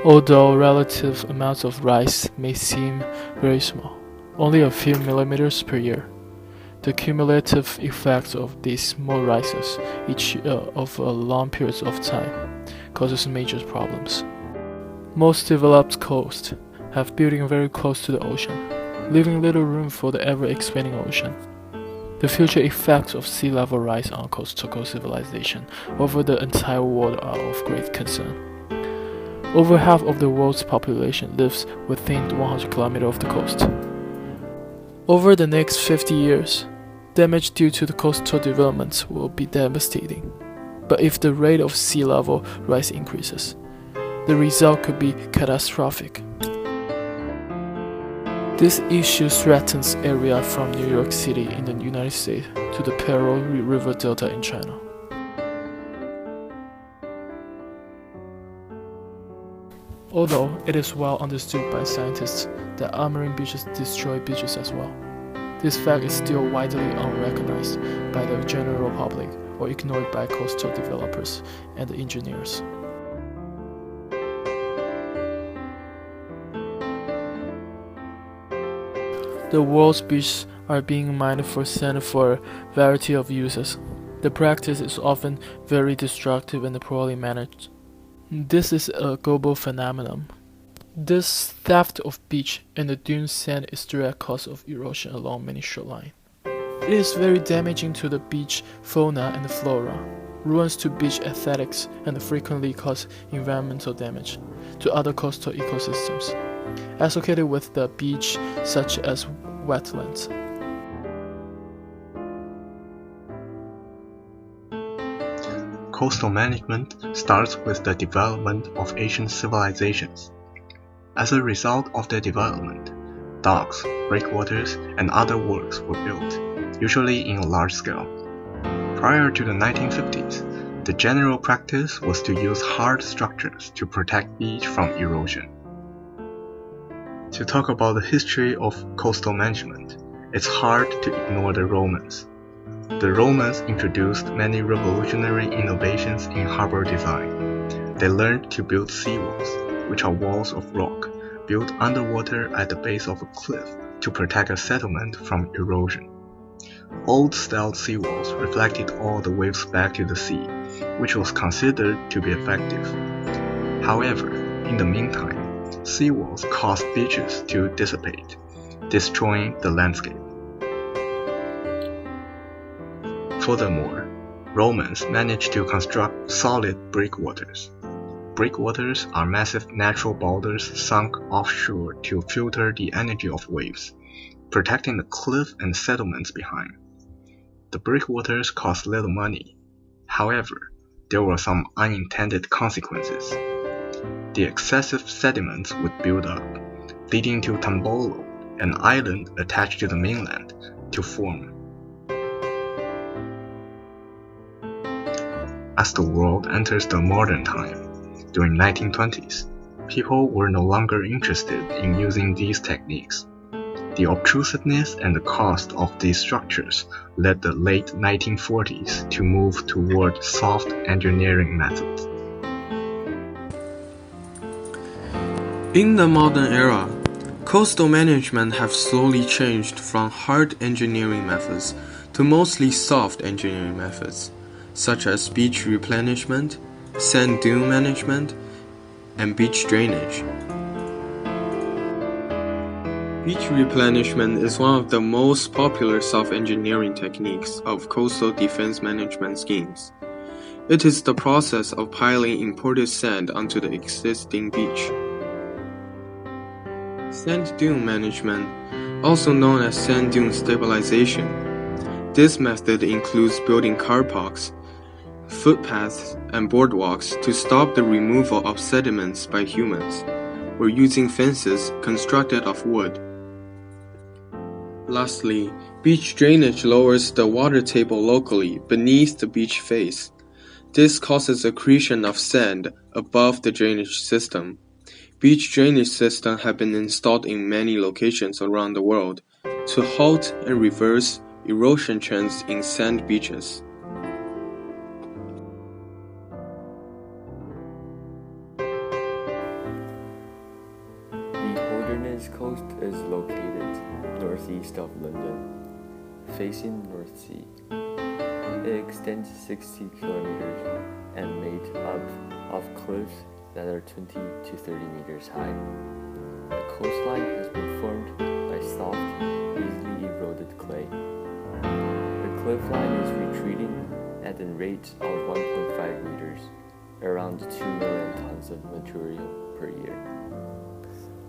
Although relative amounts of rise may seem very small, only a few millimeters per year, the cumulative effects of these small rises each of long periods of time causes major problems. Most developed coasts have buildings very close to the ocean, leaving little room for the ever-expanding ocean. The future effects of sea level rise on coastal civilization over the entire world are of great concern. Over half of the world's population lives within 100 kilometers of the coast. Over the next 50 years, damage due to the coastal developments will be devastating. But if the rate of sea level rise increases, the result could be catastrophic. This issue threatens areas from New York City in the United States to the Pearl River Delta in China. Although it is well understood by scientists that armoring beaches destroy beaches as well, this fact is still widely unrecognized by the general public or ignored by coastal developers and engineers. The world's beaches are being mined for sand for a variety of uses. The practice is often very destructive and poorly managed. This is a global phenomenon. This theft of beach and the dune sand is direct cause of erosion along many shorelines. It is very damaging to the beach fauna and flora, ruins to beach aesthetics, and frequently cause environmental damage to other coastal ecosystems associated with the beach, such as wetlands. Coastal management starts with the development of ancient civilizations. As a result of their development, docks, breakwaters, and other works were built, usually in a large scale. Prior to the 1950s, the general practice was to use hard structures to protect beach from erosion. To talk about the history of coastal management, it's hard to ignore the Romans. The Romans introduced many revolutionary innovations in harbor design. They learned to build seawalls, which are walls of rock built underwater at the base of a cliff to protect a settlement from erosion. Old-style seawalls reflected all the waves back to the sea, which was considered to be effective. However, in the meantime, seawalls caused beaches to dissipate, destroying the landscape. Furthermore, Romans managed to construct solid breakwaters. Breakwaters are massive natural boulders sunk offshore to filter the energy of waves, protecting the cliff and settlements behind. The breakwaters cost little money. However, there were some unintended consequences. The excessive sediments would build up, leading to Tambolo, an island attached to the mainland, to form. As the world enters the modern time, during 1920s, people were no longer interested in using these techniques. The obtrusiveness and the cost of these structures led the late 1940s to move toward soft engineering methods. In the modern era, coastal management have slowly changed from hard engineering methods to mostly soft engineering methods, such as beach replenishment, sand dune management, and beach drainage. Beach replenishment is one of the most popular soft engineering techniques of coastal defense management schemes. It is the process of piling imported sand onto the existing beach. Sand dune management, also known as sand dune stabilization. This method includes building car parks, footpaths, and boardwalks to stop the removal of sediments by humans, or using fences constructed of wood. Lastly, beach drainage lowers the water table locally beneath the beach face. This causes accretion of sand above the drainage system. Beach drainage systems have been installed in many locations around the world to halt and reverse erosion trends in sand beaches. Greenland's coast is located northeast of London, facing North Sea. It extends 60 kilometers and made up of cliffs that are 20 to 30 meters high. The coastline has been formed by soft, easily eroded clay. The cliff line is retreating at a rate of 1.5 meters, around 2 million tons of material per year.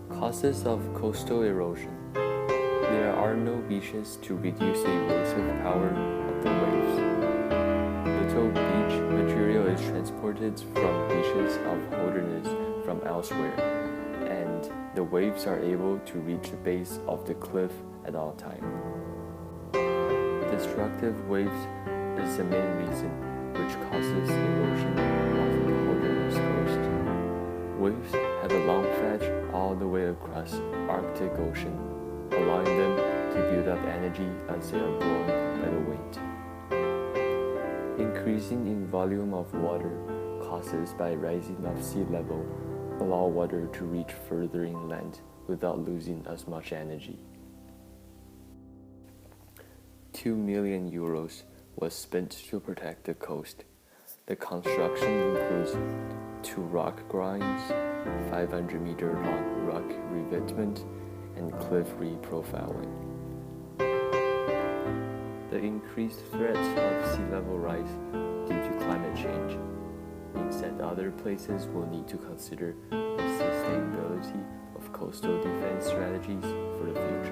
Causes of coastal erosion. There are no beaches to reduce the erosive power of the waves. Little beach material is transported from beaches of holderness from elsewhere, and the waves are able to reach the base of the cliff at all times. Destructive waves is the main reason which causes erosion of the holderness coast. Waves have a long fetch all the way across Arctic Ocean, allowing them to build up energy as they are blown by the wind. Increasing in volume of water caused by rising of sea level allow water to reach further inland without losing as much energy. 2 million euros was spent to protect the coast. The construction includes 2 rock grinds, 500-meter long rock revetment, and cliff reprofiling. The increased threat of sea level rise due to climate change means that other places will need to consider the sustainability of coastal defense strategies for the future.